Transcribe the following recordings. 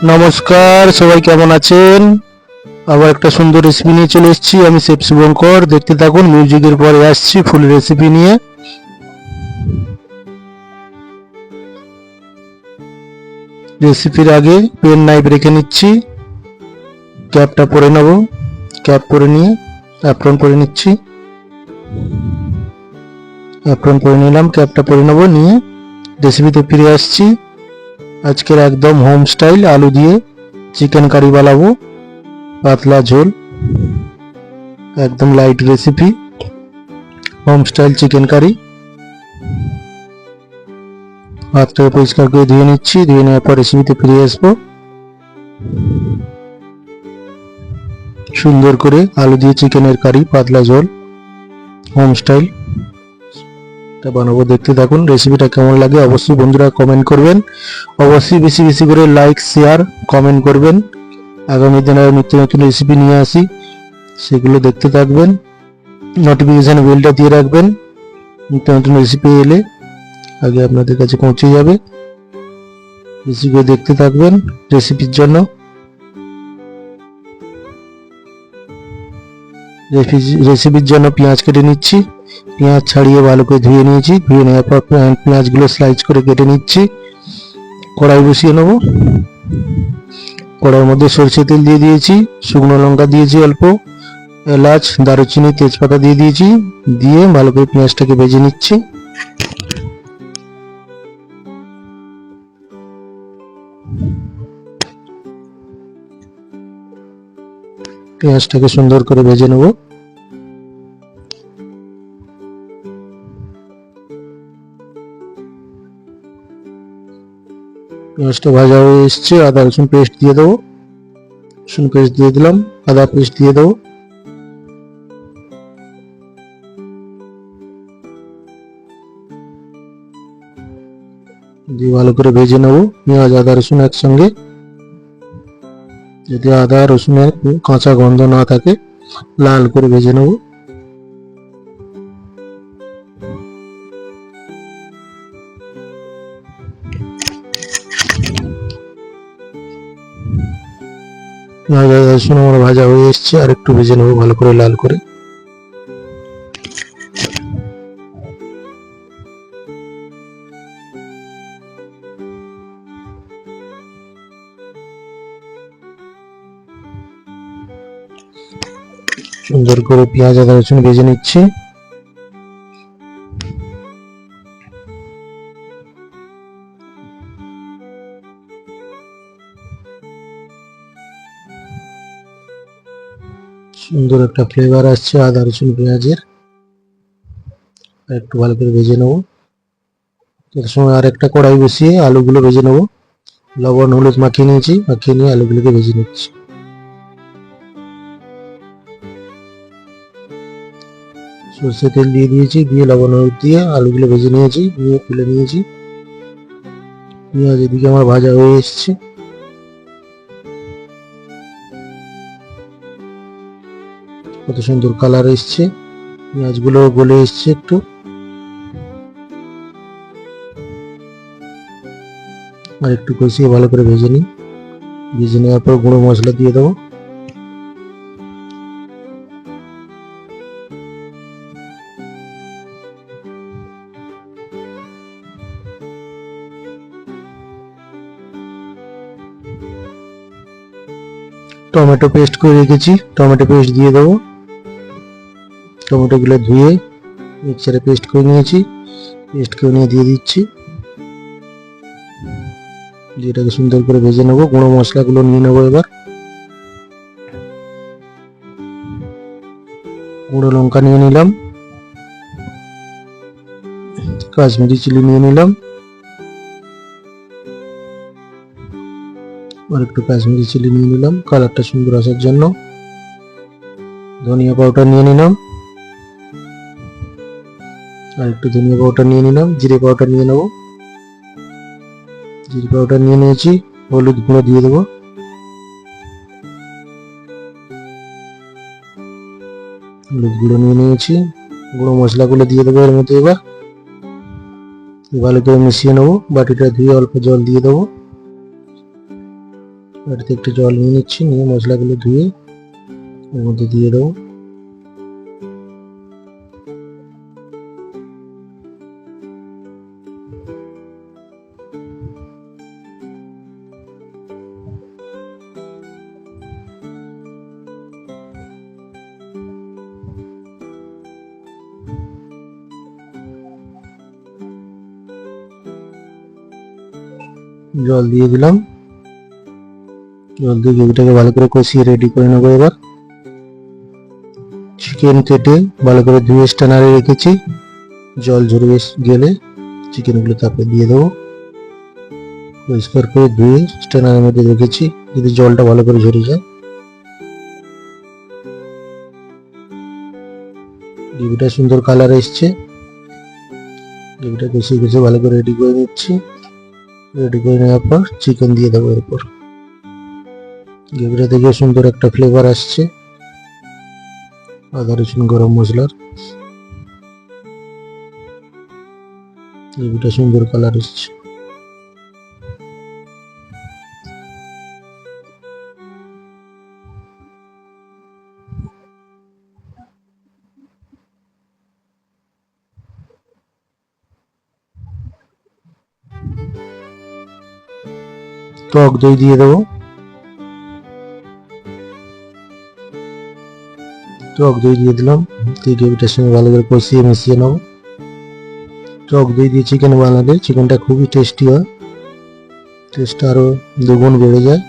নমস্কার, সবাই কেমন আছেন? আবার একটা সুন্দর রেসিপি নিয়ে চলে এসেছি। আমি শেফ শুভঙ্কর। দেখতে থাকুন, মিউজিকের পরে আসছি ফুল রেসিপি নিয়ে। রেসিপির আগে পেন নাইফ রেখে নিচ্ছি, ক্যাপটা পরে নেব। ক্যাপ পরে নিয়ে অ্যাপ্রন পরে নিচ্ছি। অ্যাপ্রন পরে নিলাম, ক্যাপটা পরে নেব। নিয়ে রেসিপিতে ফিরে আসছি। আজকের একদম হোম স্টাইল আলু দিয়ে চিকেন কারি বানাবো, পাতলা ঝোল, একদম light recipe, home style chicken curry. ভাতটাকে পরিষ্কার করে ধুয়ে নিচ্ছি। ধুয়ে নেওয়ার পর রেসিপিতে ফিরে আসবো। সুন্দর করে আলু দিয়ে চিকেনের কারি, পাতলা ঝোল, হোম স্টাইল বানাবো। দেখতে থাকুন। রেসিপিটা কেমন লাগে অবশ্যই বন্ধুরা কমেন্ট করবেন। অবশ্যই বেশি বেশি করে লাইক, শেয়ার, কমেন্ট করবেন। আগামী দিনে নিত্য নতুন রেসিপি নিয়ে আসি, সেগুলো দেখতে থাকবেন। নোটিফিকেশন বেলটা দিয়ে রাখবেন, নিত্য নতুন রেসিপি এলে আগে আপনাদের কাছে পৌঁছে যাবে। রেসিপি দেখতে থাকবেন। রেসিপির জন্য পেঁয়াজ কেটে নিচ্ছি। পেঁয়াজ ছাড়িয়ে ভালো করে ধুয়ে নিয়েছি। ধুয়ে নেওয়ার পর পেঁয়াজগুলো স্লাইস করে কেটে নিচ্ছি। কড়াই বসিয়ে নেব। কড়াইয়ের মধ্যে সরষে তেল দিয়ে দিয়েছি, শুকনো লঙ্কা দিয়েছি অল্প, এলাচ, দারুচিনি, তেজপাতা দিয়ে দিয়েছি। দিয়ে ভালো করে পেঁয়াজটাকে ভেজে নিচ্ছি। পেঁয়াজটাকে সুন্দর করে ভেজে নেব। পেঁয়াজটা ভাজা হয়ে এসছে। আদা রসুন পেস্ট দিয়ে দেবো। রসুন পেস্ট দিয়ে দিলাম, আদা পেস্ট দিয়ে দেবো। দিয়ে ভালো করে ভেজে নেব পেঁয়াজ আদা রসুন একসঙ্গে। যদি আদা রসুনের কাঁচা গন্ধ না থাকে, লাল করে ভেজে নেব। পেঁয়াজ আদা রসুন আমার ভাজা হয়ে এসছে। আর একটু ভেজে নেব ভালো করে, লাল করে। সুন্দর করে পেঁয়াজ আদা রসুন ভেজে নিচ্ছি। সুন্দর একটা ফ্লেভার আসছে আদা রসুন পেঁয়াজের। একটু ভালো করে ভেজে নেব। এর সময় আর একটা কড়াই বসিয়ে আলুগুলো ভেজে নেব। লবণ হলুদ মাখিয়ে নিয়েছি, মাখিয়ে নিয়ে আলুগুলোকে ভেজে নিচ্ছি। সরষে তেল দিয়ে দিয়েছি, দিয়ে লবণ হলুদ দিয়ে আলুগুলো ভেজে নিয়েছি, নিয়ে তুলে নিয়েছি। পেঁয়াজ এদিকে আমার ভাজা হয়ে এসছে। কত সুন্দর কালার এসছে, পেঁয়াজগুলো গলে এসছে একটু। আর একটু কষিয়ে ভালো করে ভেজে নিই। ভেজে নেওয়ার পর গুঁড়ো মশলা দিয়ে দেবো। টমেটো পেস্ট করে রেখেছি, টমেটো পেস্ট দিয়ে দেবো। টমেটোগুলো ধুয়ে মিক্সারে পেস্ট করে নিয়েছি, পেস্ট করে নিয়ে দিয়ে দিচ্ছি। যেটাকে সুন্দর করে ভেজে নেবো। গুঁড়ো মশলাগুলো নিয়ে নেবো এবার। গুঁড়ো লঙ্কা নিয়ে নিলাম, কাশ্মীরি চিলি নিয়ে নিলাম, আর একটু কাশ্মীরি চিলি নিয়ে নিলাম কালারটা সুন্দর আসার জন্য। ধনিয়া পাউডার নিয়ে নিলাম, আর একটু ধনিয়া পাউডার নিয়ে নিলাম। জিরে পাউডার নিয়ে নেবো, জিরে পাউডার নিয়ে নিয়েছি। হলুদ গুঁড়ো দিয়ে দেবো। হলুদ গুঁড়ো নিয়ে নিয়েছি। গুঁড়ো মশলাগুলো দিয়ে দেবো এর মধ্যে। এবার ভালো করে মিশিয়ে নেবো। বাটিটা ধুয়ে অল্প জল দিয়ে দেবো। এটাতে একটু জল নিয়ে নিচ্ছি, নিয়ে মশলাগুলো ধুয়ে এর মধ্যে দিয়ে দেবো। জল দিয়ে দিলাম, জল দিয়ে গ্রেভিটাকে ভালো করে কষিয়ে রেডি করে নেবো। এবার চিকেন কেটে ভালো করে ধুয়ে স্ট্যানারে রেখেছি, জল ঝরে গেলে চিকেনগুলো তারপরে দিয়ে দেবো। পরিষ্কার করে ধুয়ে স্ট্যানারের মধ্যে রেখেছি, যদি জলটা ভালো করে ঝরে যায়। গ্রেভিটা সুন্দর কালার এসছে, গ্রেভিটা কষিয়ে কষিয়ে ভালো করে রেডি করে নিচ্ছি। রেডি করে নেওয়ার পর চিকেন দিয়ে দেবো এরপর। গ্রেভিটা থেকে সুন্দর একটা ফ্লেভার আসছে আদা রসুন গরম মশলার। গ্রেভিটা সুন্দর কালার এসছে। টক দই দিয়ে দেবো, টক দই দিয়ে দিলাম। গ্রেভিটার সঙ্গে ভালো করে কষিয়ে মিশিয়ে নেবো। টক দই দিয়ে চিকেন বানালে চিকেনটা খুবই টেস্টি হয়, টেস্ট আরো দুগুণ বেড়ে যায়।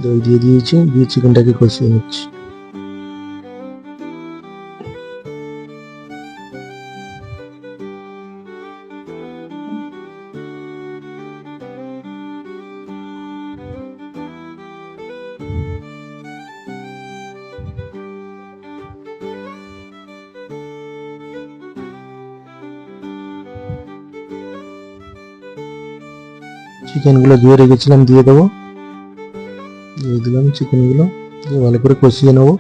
দই দিয়ে দিয়েছি, দিয়ে চিকেনটাকে কষিয়ে নিচ্ছি। চিকেনগুলো ধুয়ে রেখেছিলাম দিয়ে দেবো, দিয়ে দিলাম চিকেনগুলো, দিয়ে ভালো করে কষিয়ে নেবো।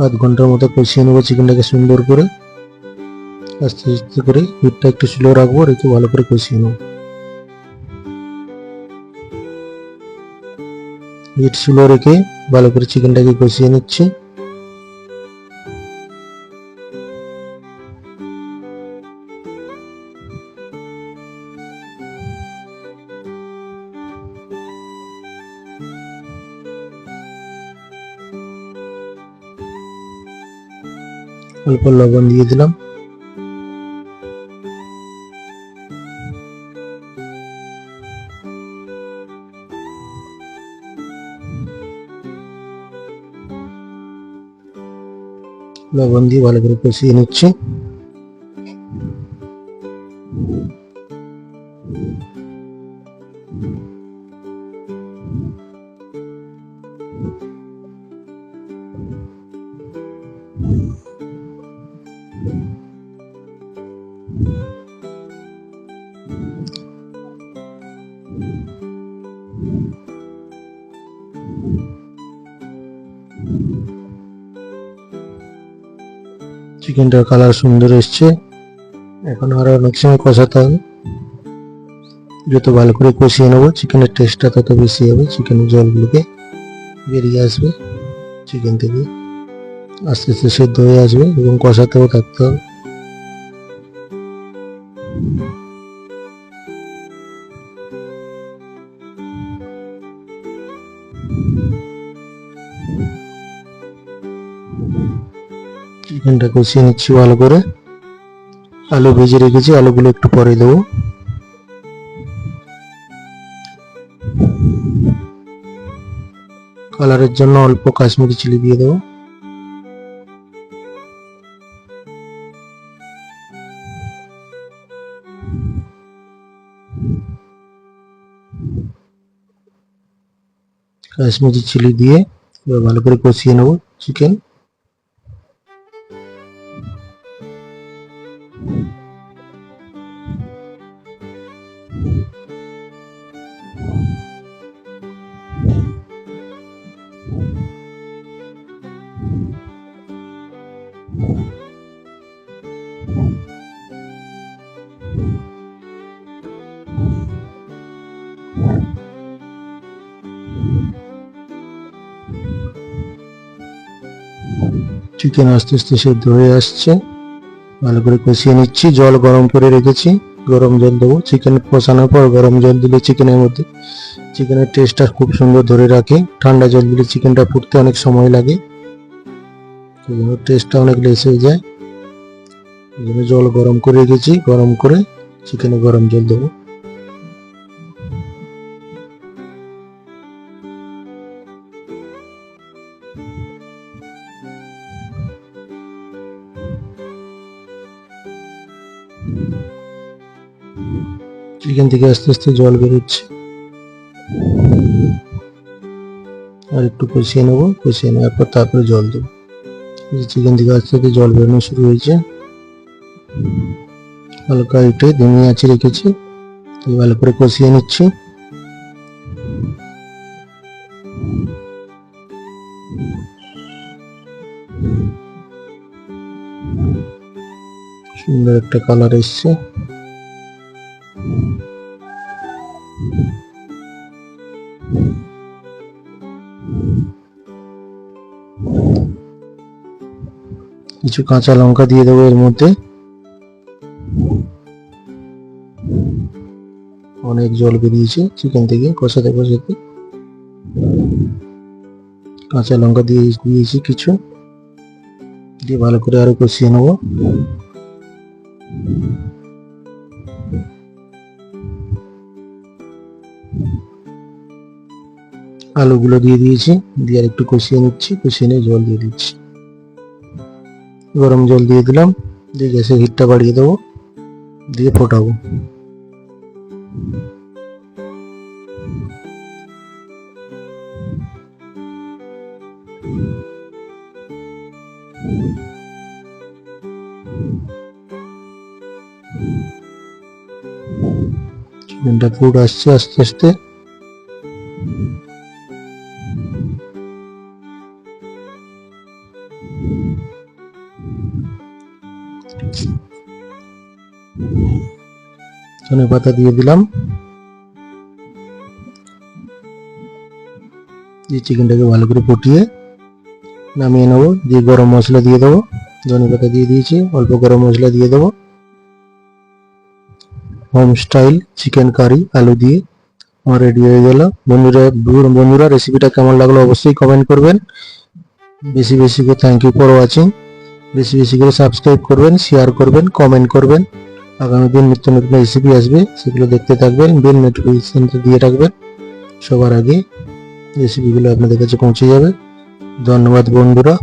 আধ ঘন্টার মতো কষিয়ে নেবো চিকেনটাকে সুন্দর করে। আস্তে আস্তে করে হিটটা একটু স্লো রাখবো, রেখে ভালো করে কষিয়ে নেবো। হিট স্লো রেখে ভালো করে চিকেনটাকে কষিয়ে নিচ্ছি। অল্প লবণ দিয়ে দিলাম, লবণ দিয়ে ভালো করে কষিয়ে নিচ্ছি। চিকেনটার কালার সুন্দর এসছে, এখন আরো অনেক সময় কষাতে হবে। যত ভালো করে কষিয়ে নেবো চিকেনের টেস্টটা তত বেশি হবে, চিকেনের জলগুলোকে বেরিয়ে আসবে চিকেন থেকে, আস্তে আস্তে সেদ্ধ হয়ে আসবে এবং কষাতেও থাকতে হবে। চিকেনটা কষিয়ে নিচ্ছি ভালো করে। আলু ভেজে রেখেছি, আলুগুলো একটু পরে দেবো। কালারের জন্য অল্প কাশ্মীরি চিলি দিয়ে দেবো। কাশ্মীরি চিলি দিয়ে এবার ভালো করে কষিয়ে নেবো চিকেন। চিকেন আস্তে আস্তে সেদ্ধ হয়ে আসছে, ভালো করে কষিয়ে নিচ্ছি। জল গরম করে রেখেছি, গরম জল দেবো। চিকেন কষানোর পর গরম জল দিলে চিকেনের মধ্যে চিকেনের টেস্টটা খুব সুন্দর ধরে রাখে। ঠান্ডা জল দিলে চিকেনটা ফুটতে অনেক সময় লাগে, টেস্টটা অনেক লেস হয়ে যায়। এই জন্য জল গরম করে রেখেছি, গরম করে চিকেনে গরম জল দেবো। চিকেন থেকে আস্তে আস্তে জল বেরোচ্ছে, আর একটু কষিয়ে নেবো। কষিয়ে নেওয়ার পর তারপরে জল দেবো। চিকেন থেকে আস্তে আস্তে জল বেরোনো শুরু হয়েছে। হালকা হিটে ধিমি আঁচে রেখেছি, ভালো করে কষিয়ে নিচ্ছি। সুন্দর একটা কালার এসছে। কিছু কাঁচা লঙ্কা দিয়ে দেবো এর মধ্যে। অনেক জল বেরিয়েছে চিকেন থেকে কষাতে কষাতে। কাঁচা লঙ্কা দিয়েছি কিছু, দিয়ে ভালো করে আরো কষিয়ে নেব। আলুগুলো দিয়ে দিয়েছি, দিয়ে আর একটু কষিয়ে নিচ্ছি। কষিয়ে নিয়ে জল দিয়ে দিচ্ছি, গরম জল দিয়ে দিলাম। দিয়ে গ্যাসের হিটটা বাড়িয়ে দেবো, দিয়ে ফোটাবো। চিকেনটা ফুট আসছে আস্তে আস্তে। ধনে পাতা দিয়ে দিলাম, দিয়ে চিকেনটাকে ভালো করে ফুটিয়ে নামিয়ে নেবো। দিয়ে গরম মশলা দিয়ে দেবো, ধনে পাতা দিয়ে দিয়েছি, অল্প গরম মশলা দিয়ে দেবো। হোম স্টাইল চিকেন কারি আলু দিয়ে আমার রেডি হয়ে গেল। বন্ধুরা রেসিপিটা কেমন লাগলো অবশ্যই কমেন্ট করবেন। বেশি বেশি করে থ্যাংক ইউ ফর ওয়াচিং। বেশি বেশি করে সাবস্ক্রাইব করবেন, শেয়ার করবেন, কমেন্ট করবেন। আগামী দিন নিত্য নতুন রেসিপি আসবে, সেগুলো দেখতে থাকবেন। বেল নোটিফিকেশনটা দিয়ে রাখবেন, সবার আগে রেসিপিগুলো আপনাদের কাছে পৌঁছে যাবে। ধন্যবাদ বন্ধুরা।